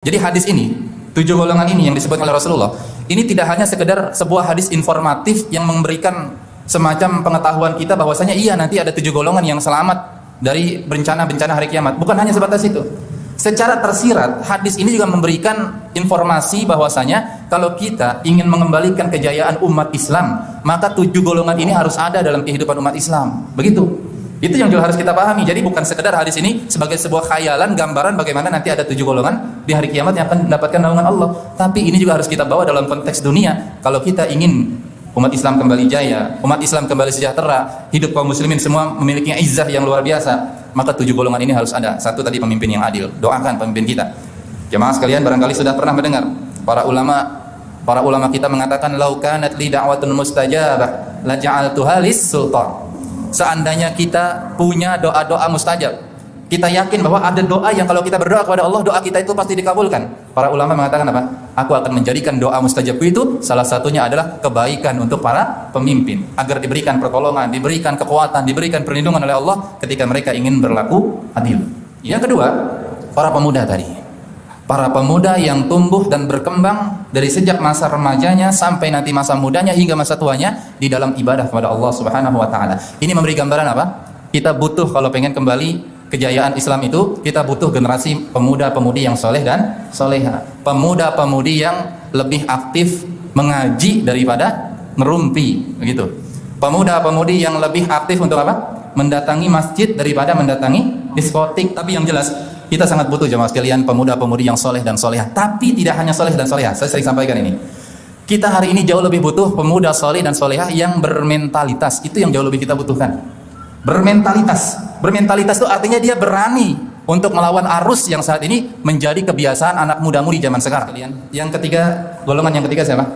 Jadi hadis ini, 7 golongan ini yang disebut oleh Rasulullah, ini tidak hanya sekedar sebuah hadis informatif yang memberikan semacam pengetahuan kita bahwasanya iya nanti ada 7 golongan yang selamat dari bencana-bencana hari kiamat. Bukan hanya sebatas itu. Secara tersirat, hadis ini juga memberikan informasi bahwasanya kalau kita ingin mengembalikan kejayaan umat Islam, maka 7 golongan ini harus ada dalam kehidupan umat Islam. Begitu. Itu yang juga harus kita pahami. Jadi bukan sekedar hadis ini sebagai sebuah khayalan, gambaran bagaimana nanti ada 7 golongan di hari kiamat yang akan mendapatkan naungan Allah. Tapi ini juga harus kita bawa dalam konteks dunia. Kalau kita ingin umat Islam kembali jaya, umat Islam kembali sejahtera, hidup kaum muslimin semua memiliki izzah yang luar biasa, maka 7 golongan ini harus ada. Satu tadi, pemimpin yang adil. Doakan pemimpin kita. Jemaah sekalian, barangkali sudah pernah mendengar para ulama kita mengatakan lau kanat li da'watun mustajabah la ja'altuha lis-sultan. Seandainya kita punya doa-doa mustajab, kita yakin bahwa ada doa yang kalau kita berdoa kepada Allah, doa kita itu pasti dikabulkan. Para ulama mengatakan apa? Aku akan menjadikan doa mustajabku itu salah satunya adalah kebaikan untuk para pemimpin, agar diberikan pertolongan, diberikan kekuatan, diberikan perlindungan oleh Allah ketika mereka ingin berlaku adil. Yang kedua, para pemuda tadi. Para pemuda yang tumbuh dan berkembang dari sejak masa remajanya sampai nanti masa mudanya hingga masa tuanya di dalam ibadah kepada Allah Subhanahu wa taala. Ini memberi gambaran apa? Kita butuh kalau pengen kembali kejayaan Islam itu, kita butuh generasi pemuda-pemudi yang soleh dan soleha. Pemuda-pemudi yang lebih aktif mengaji daripada ngerumpi, begitu. Pemuda-pemudi yang lebih aktif untuk apa? Mendatangi masjid daripada mendatangi diskotik. Tapi yang jelas, kita sangat butuh jemaah sekalian pemuda-pemudi yang soleh dan soleha. Tapi tidak hanya soleh dan soleha. Saya sering sampaikan ini. Kita hari ini jauh lebih butuh pemuda soleh dan soleha yang bermentalitas. Itu yang jauh lebih kita butuhkan. Bermentalitas. Bermentalitas itu artinya dia berani untuk melawan arus yang saat ini menjadi kebiasaan anak muda-mudi zaman sekarang. Yang ketiga, golongan yang ketiga siapa?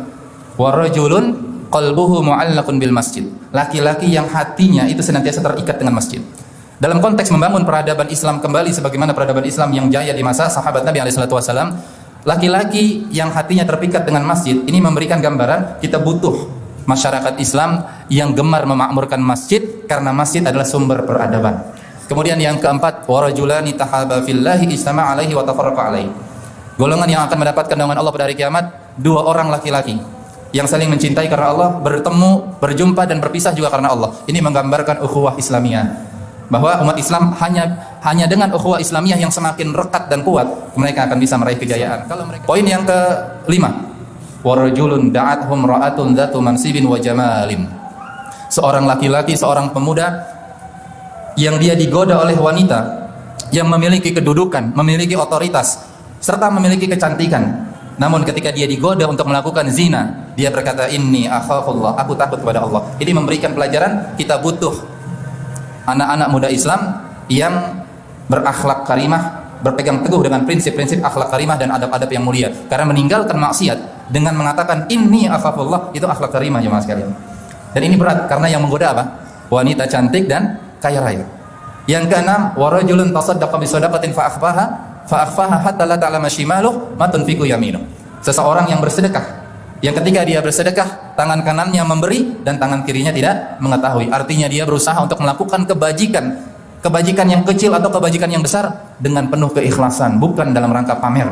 Warajulun qalbuhu mu'allaqun bil masjid. Laki-laki yang hatinya itu senantiasa terikat dengan masjid. Dalam konteks membangun peradaban Islam kembali sebagaimana peradaban Islam yang jaya di masa sahabat Nabi SAW, laki-laki yang hatinya terpikat dengan masjid ini memberikan gambaran kita butuh masyarakat Islam yang gemar memakmurkan masjid karena masjid adalah sumber peradaban. Kemudian yang keempat, warajulani tahaba fillahi ijtama'a alaihi wa tafarraqa alaihi. Golongan yang akan mendapatkan naungan Allah pada hari kiamat, 2 orang laki-laki yang saling mencintai karena Allah, bertemu, berjumpa dan berpisah juga karena Allah. Ini menggambarkan ukhuwah Islamiyah. Bahwa umat Islam hanya dengan ukhuwah Islamiyah yang semakin rekat dan kuat, mereka akan bisa meraih kejayaan. Poin yang kelima, warajulun da'athum ra'atun dzatu mansibin wa jamalin. Seorang laki-laki, seorang pemuda yang dia digoda oleh wanita yang memiliki kedudukan, memiliki otoritas serta memiliki kecantikan. Namun ketika dia digoda untuk melakukan zina, dia berkata, inni akhafullah, aku takut kepada Allah. Ini memberikan pelajaran kita butuh anak-anak muda Islam yang berakhlak karimah, berpegang teguh dengan prinsip-prinsip akhlak karimah dan adab-adab yang mulia. Karena meninggalkan maksiat dengan mengatakan inni akhafullah, itu akhlak karimah jemaah sekalian. Dan ini berat karena yang menggoda apa? Wanita cantik dan kaya raya. Yang keenam, warajulun tasaddaqa bi shadaqatin fa akhfaha hatta la ta'lama shimaluhu ma tunfiqu yaminuh. Seseorang yang bersedekah, yang ketika dia bersedekah, tangan kanannya memberi dan tangan kirinya tidak mengetahui. Artinya dia berusaha untuk melakukan kebajikan yang kecil atau kebajikan yang besar dengan penuh keikhlasan, bukan dalam rangka pamer.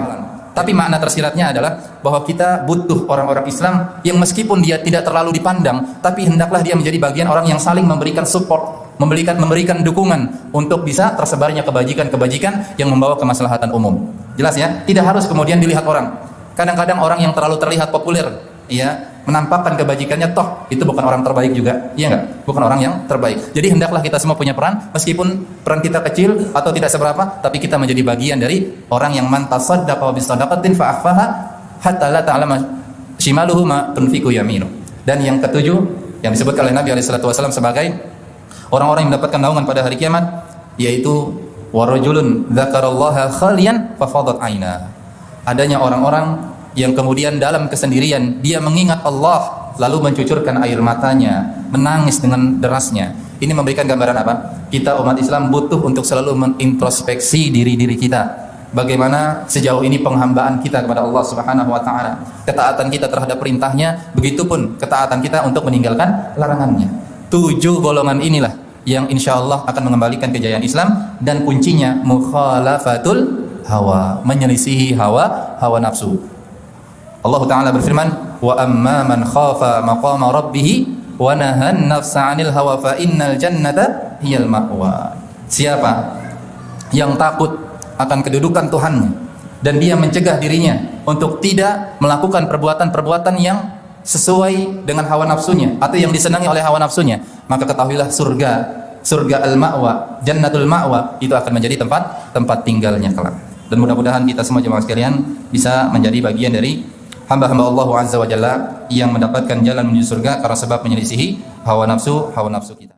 Tapi makna tersiratnya adalah bahwa kita butuh orang-orang Islam yang meskipun dia tidak terlalu dipandang, tapi hendaklah dia menjadi bagian orang yang saling memberikan support, memberikan dukungan untuk bisa tersebarnya kebajikan-kebajikan yang membawa kemaslahatan umum. Jelas ya? Tidak harus kemudian dilihat orang. Kadang-kadang orang yang terlalu terlihat populer, ya, menampakkan kebajikannya, toh itu bukan orang terbaik juga, iya enggak? Bukan orang yang terbaik. Jadi hendaklah kita semua punya peran, meskipun peran kita kecil atau tidak seberapa, tapi kita menjadi bagian dari orang yang man tasaddaqa bi shadaqatin fa akhfaha hatta la ta'lama shimaluhu ma tunfiqu yaminu. Dan yang ketujuh yang disebutkan oleh Nabi SAW sebagai orang-orang yang mendapatkan naungan pada hari kiamat, yaitu warajulun dzakarallaha khalian fa fadat aina. Adanya orang-orang yang kemudian dalam kesendirian dia mengingat Allah lalu mencucurkan air matanya, menangis dengan derasnya. Ini memberikan gambaran apa? Kita umat Islam butuh untuk selalu mengintrospeksi diri-diri kita. Bagaimana sejauh ini penghambaan kita kepada Allah Subhanahu wa taala, ketaatan kita terhadap perintahnya, begitupun ketaatan kita untuk meninggalkan larangannya. 7 golongan inilah yang insya Allah akan mengembalikan kejayaan Islam, dan kuncinya mukhalafatul hawa, menyelisihi hawa nafsu. Allah Ta'ala berfirman, wa amma man khafa maqama rabbih wa nahan nafsa 'anil hawa fa innal jannata hiyal ma'wa. Siapa yang takut akan kedudukan Tuhannya dan dia mencegah dirinya untuk tidak melakukan perbuatan-perbuatan yang sesuai dengan hawa nafsunya atau yang disenangi oleh hawa nafsunya, maka ketahuilah surga al-ma'wa, jannatul ma'wa itu akan menjadi tempat tinggalnya kelak. Dan mudah-mudahan kita semua jemaah sekalian bisa menjadi bagian dari hamba-hamba Allah Azza wa Jalla yang mendapatkan jalan menuju surga karena sebab menyelisihi hawa nafsu kita.